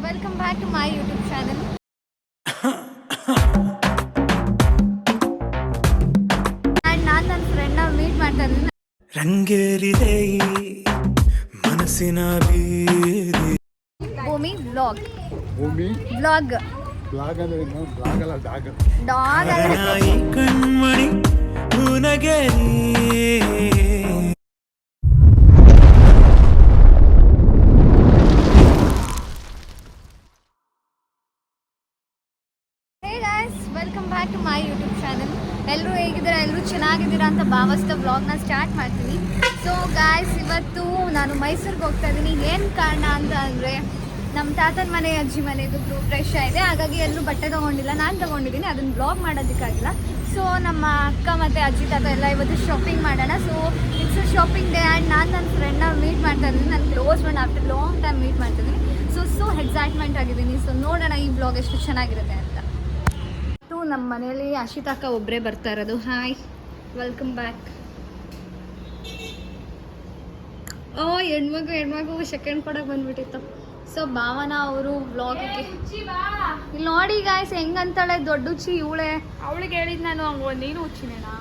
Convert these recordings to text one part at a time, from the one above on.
Welcome back to my YouTube channel. And ನಾನು ನನ್ನ ಫ್ರೆಂಡ್ನ meet ಮಾಡ್ತಾ ಇದ್ದೀನಿ. ರಂಗೇರಿದೆ ಮನಸ್ಸಿನ ಬೀದಿ. ಭೂಮಿ ವ್ಲಾಗ್. ಭೂಮಿ ವ್ಲಾಗ್. ವ್ಲಾಗ್ ಅಂದ್ರೆ ಏನು? ವ್ಲಾಗ್ ಅಲ್ಲ, ಡಾಗ್. ಡಾಗ್ ಅಲ್ಲ. Kanmani Hunageri. Welcome back to my YouTube channel. ಎಲ್ಲರೂ ಹೇಗಿದ್ದೀರಾ? ಎಲ್ಲರೂ ಚೆನ್ನಾಗಿದ್ದೀರಾ ಅಂತ ಭಾವಿಸ್ತಾ ವ್ಲಾಗ್ನ ಸ್ಟಾರ್ಟ್ ಮಾಡ್ತೀನಿ. ಸೊ ಗಾಯ್ಸ್, ಇವತ್ತು ನಾನು ಮೈಸೂರಿಗೆ ಹೋಗ್ತಾ ಇದ್ದೀನಿ. ಏನು ಕಾರಣ ಅಂತ ಅಂದರೆ ನಮ್ಮ ತಾತನ ಮನೆ ಅಜ್ಜಿ ಮನೆದು ಫ್ರೆಶ್ ಇದೆ, ಹಾಗಾಗಿ ಎಲ್ಲರೂ ಬಟ್ಟೆ ತೊಗೊಂಡಿಲ್ಲ. ನಾನು ತೊಗೊಂಡಿದ್ದೀನಿ, ಅದನ್ನು ಬ್ಲಾಗ್ ಮಾಡೋದಕ್ಕಾಗಿಲ್ಲ. ಸೊ ನಮ್ಮ ಅಕ್ಕ ಮತ್ತು ಅಜ್ಜಿ ತಾತ ಎಲ್ಲ ಇವತ್ತು ಶಾಪಿಂಗ್ ಮಾಡೋಣ. So it's shopping day and ನಾನು ನನ್ನ ಫ್ರೆಂಡ್ನ ಮೀಟ್ ಮಾಡ್ತಾ ಇದ್ದೀನಿ. ನನ್ನ close friend after long time meet ಮಾಡ್ತಿದ್ದೀನಿ. ಸೊ ಎಕ್ಸೈಟ್ಮೆಂಟ್ ಆಗಿದ್ದೀನಿ. ಸೊ ನೋಡೋಣ ಈ ಬ್ಲಾಗ್ ಎಷ್ಟು ಚೆನ್ನಾಗಿರುತ್ತೆ ಅಂತ. ನಮ್ಮ ಮನೆಯಲ್ಲಿ ಅಶಿತಾ ಅಕ್ಕ ಒಬ್ಬರೇ ಬರ್ತಾ ಇರೋದು. Hi, welcome back. ಓ ಹೆಣ್ಮಗು ಸೆಕೆಂಡ್ ಕೊಡಕ್ಕೆ ಬಂದ್ಬಿಟ್ಟಿತ್ತು. ಸೊ ಭಾವನ ಅವರು ವ್ಲಾಗ್ಗೆ ಇಲ್ಲಿ ನೋಡಿ ಗಾಯ್ಸ್ ಹೆಂಗಂತಾಳೆ ದೊಡ್ಡುಚ್ಚಿ ಇವಳೆ. ಅವಳಿಗೆ ಹೇಳಿದ್ ನಾನು ನೀನು ಹುಚ್ಚಿನೇನಾ?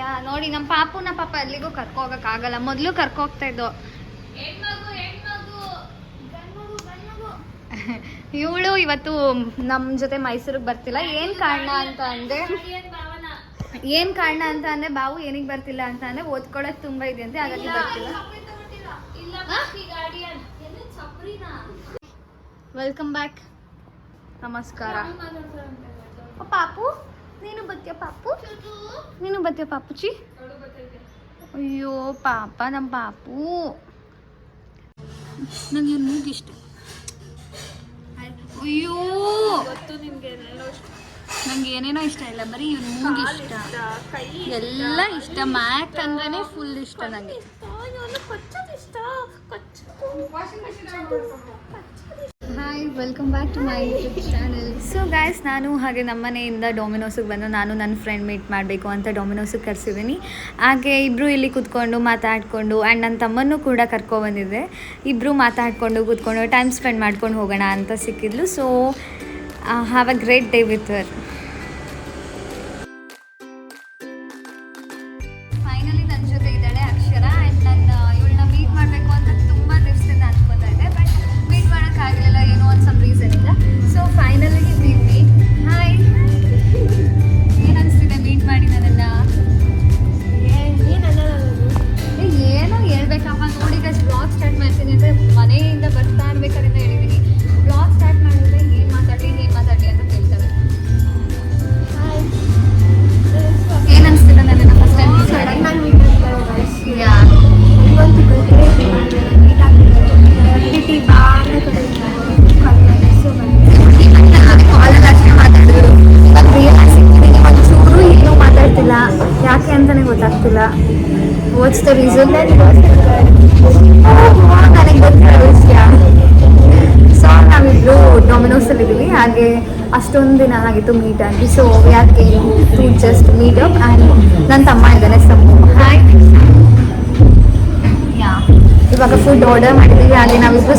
ಯಾ ನೋಡಿ ನಮ್ಮ ಪಾಪ ಎಲ್ಲಿಗೂ ಕರ್ಕೊ ಹೋಗಕ್ಕಾಗಲ್ಲ. ಮೊದಲು ಕರ್ಕೊ ಹೋಗ್ತಾ ಇದ್ದೋ. ಇವಳು ಇವತ್ತು ನಮ್ಮ ಜೊತೆ ಮೈಸೂರಿಗೆ ಬರ್ತಿಲ್ಲ. ಏನು ಕಾರಣ ಅಂತ ಅಂದರೆ ಬಾವು ಏನಿಗೆ ಬರ್ತಿಲ್ಲ ಅಂತ ಅಂದರೆ ಓದ್ಕೊಳ್ಳೋದು ತುಂಬ ಇದೆ ಅಂತೆ, ಹಾಗಾಗಿ ಬರ್ತಿಲ್ಲ. Welcome back. ನಮಸ್ಕಾರ. ಪಾಪು ನೀನು ಬತ್ತೀಯ ಪಾಪುಚಿ? ಅಯ್ಯೋ ಪಾಪ ನಮ್ಮ ಪಾಪು. ನಂಗೆ ಇವ್ನು ಮೂಗಿಷ್ಟ. ಅಯ್ಯೋ ಗೊತ್ತು ನಿಮಗೆ, ನಂಗೆ ಏನೇನೋ ಇಷ್ಟ ಇಲ್ಲ, ಬರೀ ಇವ್ನು ಮೂಗಿ ಇಷ್ಟ, ಎಲ್ಲ ಇಷ್ಟ. ಮ್ಯಾಕ್ ಅಂದ್ರೇ ಫುಲ್ ಇಷ್ಟ ನನಗೆ. Hi, welcome back to my YouTube channel. So guys, ನಾನು ಹಾಗೆ ನಮ್ಮ ಮನೆಯಿಂದ ಡೊಮಿನೋಸಿಗೆ ಬಂದು ನಾನು ನನ್ನ ಫ್ರೆಂಡ್ ಮೀಟ್ ಮಾಡಬೇಕು ಅಂತ ಡೊಮಿನೋಸಿಗೆ ಕರೆಸಿದ್ದೀನಿ. ಹಾಗೆ ಇಬ್ಬರು ಇಲ್ಲಿ ಕೂತ್ಕೊಂಡು ಮಾತಾಡಿಕೊಂಡು ಆ್ಯಂಡ್ ನನ್ನ ತಮ್ಮನ್ನು ಕೂಡ ಕರ್ಕೊಬಂದಿದ್ದೆ. ಇಬ್ಬರು ಮಾತಾಡಿಕೊಂಡು ಕೂತ್ಕೊಂಡು ಟೈಮ್ ಸ್ಪೆಂಡ್ ಮಾಡ್ಕೊಂಡು ಹೋಗೋಣ ಅಂತ ಸಿಕ್ಕಿದ್ಲು. So have a great day with her. Finally ನನ್ನ ಜೊತೆ ಇದ್ದಾಳೆ ಅಕ್ಷರ. ಆ್ಯಂಡ್ ನಾನು ಇವಳನ್ನ ಮೀಟ್ ಮಾಡಬೇಕು ಅಂತ ತುಂಬ ದಿವಸದಿಂದ ಅನ್ಕೋತಾ ಇದ್ದೆ, ಬಟ್ ಮೀಟ್ ಮಾಡೋಕ್ಕಾಗಲಿಲ್ಲ ಏನೋ ಒಂದು ಸಮ್ ರೀಸನ್ ಇಂದ. So finally meet. ಹಾಯ್, ಏನು ಅನಿಸ್ತಿದೆ ಮೀಟ್ ಮಾಡಿ ನನ್ನನ್ನು? ಏನೋ ಹೇಳ್ಬೇಕಮ್ಮ. ನೋಡಿ ಗೈಸ್, ಬ್ಲಾಗ್ ಸ್ಟಾರ್ಟ್ ಮಾಡ್ತೀನಿ ಅಂದರೆ ಮನೆಯಿಂದ ಬರ್ತಾ ಇರ್ಬೇಕಾದ್ರೆ ಹೇಳಿದ್ದೀನಿ, ಬ್ಲಾಗ್ ಸ್ಟಾರ್ಟ್ ಮಾಡಿದ್ರೆ ಏನು ಮಾತಾಡಲಿ ಅಂತ ಕೇಳ್ತಾರೆ. ಏನು ಅನಿಸ್ತಿದೆ ನನ್ನನ್ನು ಫಸ್ಟ್ ಟೈಮ್ ಒಂಚೂರು ಏನೂ ಮಾತಾಡ್ತಿಲ್ಲ. ಯಾಕೆ ಅಂತಲೇ ಗೊತ್ತಾಗ್ತಿಲ್ಲ. What's the reason? ನನಗೆ ಗೊತ್ತಿರೋ ವಿಷಯ. ಸೊ ನಾವಿಬ್ಬರು ಡೊಮಿನೋಸಲ್ಲಿದ್ದೀವಿ. ಹಾಗೆ ಅಷ್ಟೊಂದು ದಿನ ಆಗಿತ್ತು ಮೀಟ್ ಆಗಿ. ಸೊ ಯಾಕೆ to just meet up. And ನನ್ನ ತಮ್ಮ ಇದ್ದಾನೆ ಸಮ್ಮು. ಹಾಯ್. ಇವಾಗ ಫುಡ್ ಆರ್ಡರ್ ಮಾಡಿದ್ದೀವಿ. ಹಾಗೆ ನಾವಿಬ್ಬರು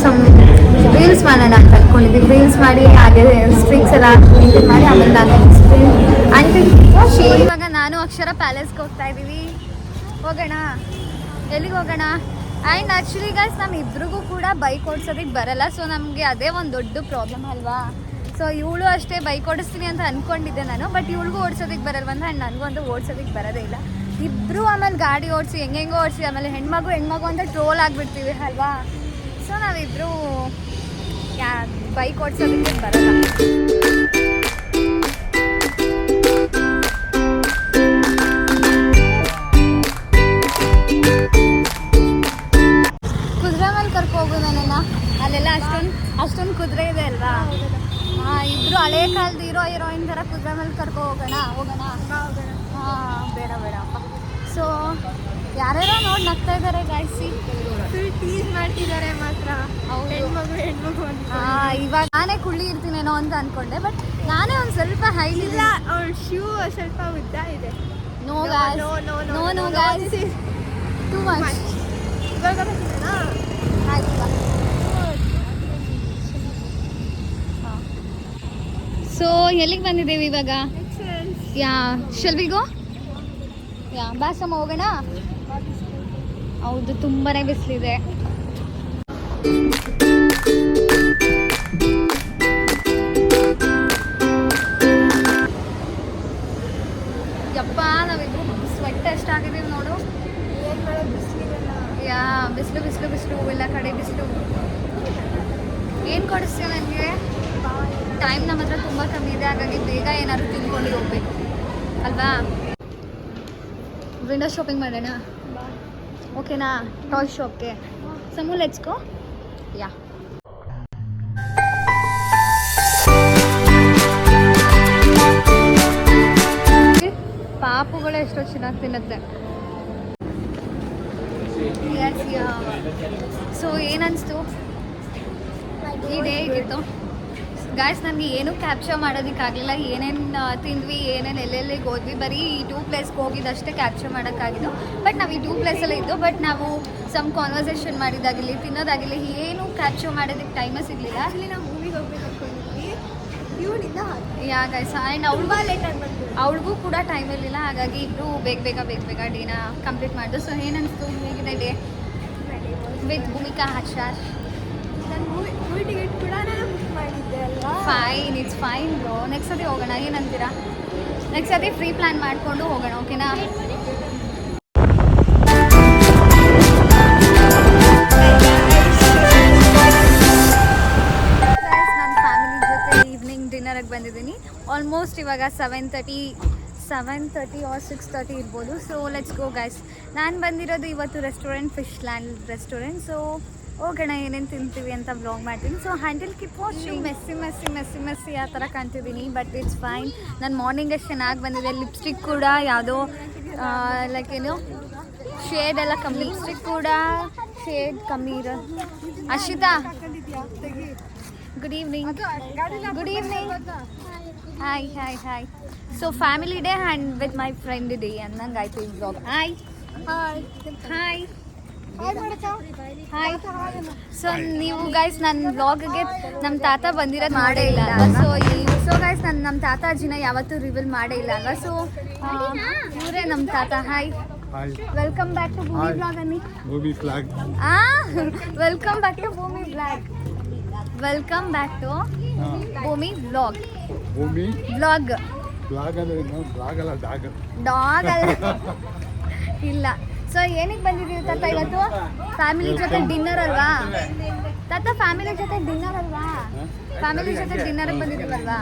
ರೀಲ್ಸ್ ಮಾಡೋಣ ಅಂತ ಅಂದ್ಕೊಂಡಿದ್ದೀವಿ. ರೀಲ್ಸ್ ಮಾಡಿ ಹಾಗೆ ಸ್ಟ್ರಿಂಗ್ಸ್ ಎಲ್ಲ ಮೇಂಟೈನ್ ಮಾಡಿ ಆಮೇಲೆ ನಾನು ಇವಾಗ ನಾನು ಅಕ್ಷರ ಪ್ಯಾಲೇಸ್ಗೆ ಹೋಗ್ತಾ ಇದ್ದೀವಿ. ಹೋಗೋಣ, ಎಲ್ಲಿಗೆ ಹೋಗೋಣ? ಆ್ಯಂಡ್ ಆ್ಯಕ್ಚುಲಿ ಗೈಸ್, ನಮ್ಮಿಬ್ರಿಗೂ ಕೂಡ ಬೈಕ್ ಓಡಿಸೋದಕ್ಕೆ ಬರಲ್ಲ. ಸೊ ನಮಗೆ ಅದೇ ಒಂದು ದೊಡ್ಡ ಪ್ರಾಬ್ಲಮ್ ಅಲ್ವಾ. ಸೊ ಇವಳು ಅಷ್ಟೇ ಬೈಕ್ ಓಡಿಸ್ತೀನಿ ಅಂತ ಅಂದ್ಕೊಂಡಿದ್ದೆ ನಾನು, ಬಟ್ ಇವಳಿಗೂ ಓಡಿಸೋದಕ್ಕೆ ಬರಲ್ವಂತ. ಆ್ಯಂಡ್ ನನಗೂ ಅಂತೂ ಓಡಿಸೋದಕ್ಕೆ ಬರೋದೇ ಇಲ್ಲ. ಇಬ್ಬರು ಆಮೇಲೆ ಗಾಡಿ ಓಡಿಸಿ ಹೆಂಗೆಂಗೋ ಓಡಿಸಿ ಆಮೇಲೆ ಹೆಣ್ಮಗು ಅಂತ ಟ್ರೋಲ್ ಆಗಿಬಿಡ್ತೀವಿ ಅಲ್ವಾ. ಸೊ ನಾವಿಬ್ಬರು ಬೈಕ್ ಓಡಿಸೋದಕ್ಕೆ ಬರಲ್ಲ. ಕುದುರೆ ಮೇಲೆ ಕರ್ಕೋಗು ನನ್ನನ್ನು. ಅಲ್ಲೆಲ್ಲ ಅಷ್ಟೊಂದು ಕುದುರೆ ಇದೆ ಅಲ್ವಾ. ಇಬ್ಬರು ಹಳೆ ಕಾಲದ ಹೀರೋಯಿನ್ ಥರ ಕುದುರೆ ಮೇಲೆ ಹೋಗೋಣ. ಹಾಂ, ಬೇಡ ಅಪ್ಪ. ಸೊ ಯಾರ್ಯಾರೋ ನೋಡಿ ನಗ್ತಾ ಇದ್ದಾರೆ ಗಾಯ್ಸಿ, ಟೀಸ್ ಮಾಡ್ತಿದ್ದಾರೆ ಮಾತ್ರ. ಹೆಣ್ಮಗು ಅಂತ. ಇವಾಗ ನಾನೇ ಕುಳ್ಳಿ ಇರ್ತೀನೇನೋ ಅಂತ ಅಂದ್ಕೊಂಡೆ, ಬಟ್ ನಾನೇ ಒಂದು ಸ್ವಲ್ಪ ಹೈಟ್ ಇಲ್ಲ. ಅವ್ಳ ಶೂ ಸ್ವಲ್ಪ ಉದ್ದ ಇದೆ. No guys, too much. ಇವಾಗ ಆಯ್ತು. ಸೊ ಎಲ್ಲಿಗೆ ಬಂದಿದ್ದೇವೆ ಇವಾಗ? ಯಾ ಶೆಲ್ ವಿ ಗೋ? ಯಾ ಬಾಸಮ್ಮ ಹೋಗೋಣ? ಹೌದು, ತುಂಬಾನೇ ಬಿಸಿಲಿದೆ. ಯಪ್ಪ, ನಾವಿಬ್ರು ಸ್ವೆಟ್ ಎಷ್ಟಾಗಿದ್ದೀವಿ ನೋಡು. ಯಾ ಬಿಸಿಲು ಬಿಸಿಲು ಬಿಸಿಲು, ಎಲ್ಲ ಕಡೆ ಬಿಸಿಲು. ಏನು ಕೊಡಿಸ್ತೀವಿ ನನಗೆ? ಟೈಮ್ ನಮ್ಮ ಹತ್ರ ತುಂಬ ಕಮ್ಮಿ ಇದೆ, ಹಾಗಾಗಿ ಬೇಗ ಏನಾದ್ರು ತಿನ್ಕೊಂಡು ಹೋಗ್ಬೇಕು ಅಲ್ವಾ? ವಿಂಡೋ ಶಾಪಿಂಗ್ ಮಾಡೋಣ, ಓಕೆನಾ? ಟಾಯ್ ಶಾಪ್ಗೆ. ಸಮೂ ಲೆಟ್ಸ್ ಗೋ. ಯಾ ಪಾಪುಗಳು ಎಷ್ಟೋ ಚೆನ್ನಾಗಿ ತಿನ್ನುತ್ತೆ. ಸೊ ಏನನ್ನಿಸ್ತು ಈ ಡೇ? ಹೇಗಿತ್ತು ಗಾಯ್ಸ್? ನನಗೆ ಏನೂ ಕ್ಯಾಪ್ಚರ್ ಮಾಡೋದಕ್ಕಾಗಲಿಲ್ಲ. ಏನೇನು ತಿಂದ್ವಿ, ಏನೇನು ಎಲ್ಲೆಲ್ಲಿಗೆ ಹೋದ್ವಿ, ಬರೀ ಈ 2 ಪ್ಲೇಸ್ಗೆ ಹೋಗಿದ್ದಷ್ಟೇ ಕ್ಯಾಪ್ಚರ್ ಮಾಡೋಕ್ಕಾಗಿದ್ದು. ಬಟ್ ನಾವು ಈ 2 ಪ್ಲೇಸಲ್ಲೇ ಇದ್ದು, ಬಟ್ ನಾವು ಸಮ್ ಕಾನ್ವರ್ಸೇಷನ್ ಮಾಡಿದಾಗಿರಲಿ, ತಿನ್ನೋದಾಗಿರಲಿ, ಏನೂ ಕ್ಯಾಪ್ಚರ್ ಮಾಡೋದಕ್ಕೆ ಟೈಮೇ ಸಿಗಲಿಲ್ಲ. ಅಲ್ಲಿ ನಾವು ಮೂವಿಗೆ ಹೋಗ್ಬೇಕು ಅಂದ್ಕೊಂಡಿದ್ವಿ. ಯಾ ಗೈಸ್, ಆ್ಯಂಡ್ ಅವಳಿಗೂ ಕೂಡ ಟೈಮ್ ಇರಲಿಲ್ಲ, ಹಾಗಾಗಿ ಇಬ್ಬರು ಬೇಗ ಡೇನ ಕಂಪ್ಲೀಟ್ ಮಾಡಿದ್ರು. ಸೊ ಏನನ್ನಿಸ್ತು? ಹೇಗಿದೆ day with Bhoomika Harshar? Movie ticket ಕೂಡ ನಾನು ಬುಕ್ ಮಾಡಿದ್ದೆ ಅಲ್ವಾ? Fine, it's fine bro. Next ಸತಿ ಹೋಗೋಣ, ಏನಂತೀರಾ? ನೆಕ್ಸ್ಟ್ ಸತಿ ಫ್ರೀ ಪ್ಲ್ಯಾನ್ ಮಾಡಿಕೊಂಡು ಹೋಗೋಣ, ಓಕೆನಾ? ನನ್ನ ಫ್ಯಾಮಿಲಿ ಜೊತೆ ಈವ್ನಿಂಗ್ ಡಿನ್ನರಿಗೆ ಬಂದಿದ್ದೀನಿ. ಆಲ್ಮೋಸ್ಟ್ ಇವಾಗ 7:30 ಆರ್ 6:30 ಇರ್ಬೋದು. So let's go guys. ನಾನು ಬಂದಿರೋದು ಇವತ್ತು restaurant, fish land restaurant. So ಹೋಗೋಣ, ಏನೇನು ತಿಂತೀವಿ ಅಂತ ವ್ಲಾಗ್ ಮಾಡ್ತೀನಿ. So handle keep watching. Messy ಆ ಥರ ಕಾಣ್ತಿದ್ದೀನಿ, ಬಟ್ ಇಟ್ಸ್ ಫೈನ್. ನಾನು ಮಾರ್ನಿಂಗ್ ಎಷ್ಟು ಚೆನ್ನಾಗಿ ಬಂದಿದೆ. ಲಿಪ್ಸ್ಟಿಕ್ ಕೂಡ ಯಾವುದೋ ಲೈಕ್ ಏನು ಶೇಡ್ ಎಲ್ಲ ಕಮ್ಮಿ, ಲಿಪ್ಸ್ಟಿಕ್ ಕೂಡ ಶೇಡ್ ಕಮ್ಮಿ ಇರೋ. Ashita, good evening. Hi. So family day and with my friend day ಅನ್ನಂಗೆ ಆಯಿತು ಈ ವ್ಲಾಗ್. ಹಾಯ್. ಸೊ ನೀವು ಗೈಸ್ ನನ್ನ ವ್ಲಾಗ್ಗೆ ನಮ್ಮ ತಾತ ಬಂದಿರೋದು ಮಾಡೇ ಇಲ್ಲ ಅಲ್ವಾ? ಸೊ ಗೈಸ್ ನಾನು ನಮ್ಮ ತಾತ ಅಜ್ಜಿನ ಯಾವತ್ತೂ ರಿವೀಲ್ ಮಾಡೇ ಇಲ್ಲ ಅಲ್ವಾ? ಸೊ ಇವರೇ ನಮ್ಮ ತಾತ. ಹಾಯ್, ವೆಲ್ಕಮ್ ಬ್ಯಾಕ್ ಟು ಭೂಮಿ ಬ್ಲಾಗ್ ಅನ್ನಿ. ವೆಲ್ಕಮ್ ಬ್ಯಾಕ್ ಟು ಭೂಮಿ ಬ್ಲಾಗ್. ವೆಲ್ಕಮ್ ಬ್ಯಾಕ್ ಟು ಭೂಮಿ ಬ್ಲಾಗ್. ಡಾಗ್ ಅಲ್ಲ ಇಲ್ಲ. ಸೊ ಏನಕ್ಕೆ ಬಂದಿದ್ದೀವಿ ತಾತ ಇವತ್ತು? ಫ್ಯಾಮಿಲಿ ಜೊತೆ ಡಿನ್ನರ್ ಅಲ್ವಾ ತಾತ? ಫ್ಯಾಮಿಲಿ ಜೊತೆ ಡಿನ್ನರ್ಗೆ ಬಂದಿದ್ದೀವಲ್ವಾ?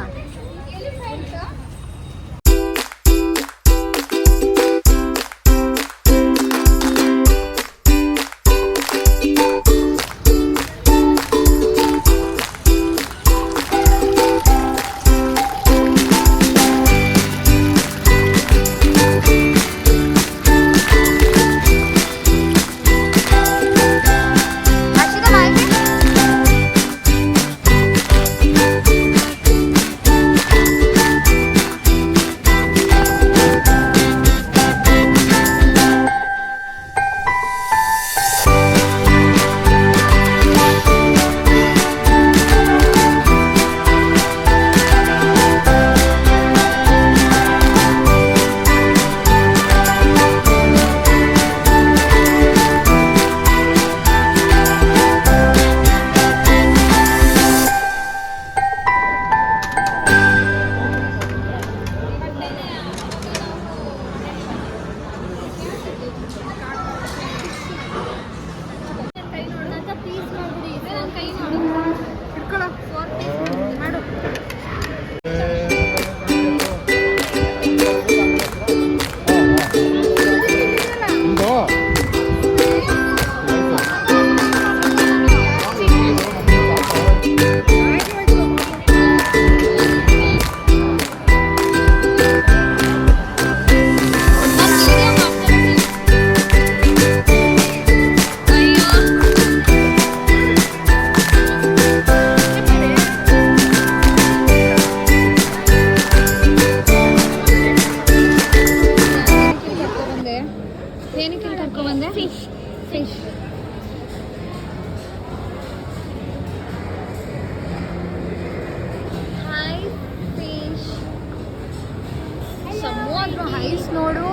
ನೋಡು,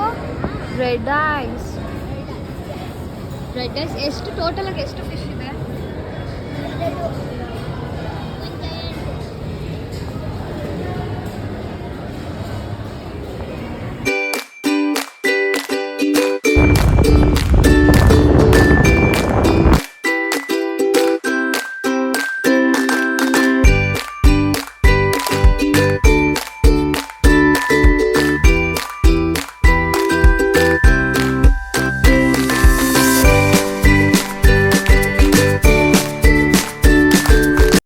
ರೆಡ್ ಐಸ್. ರೆಡ್ ಐಸ್ ಎಷ್ಟು ಟೋಟಲಾಗಿ ಎಷ್ಟು ಫಿಶ್ ಇದೆ?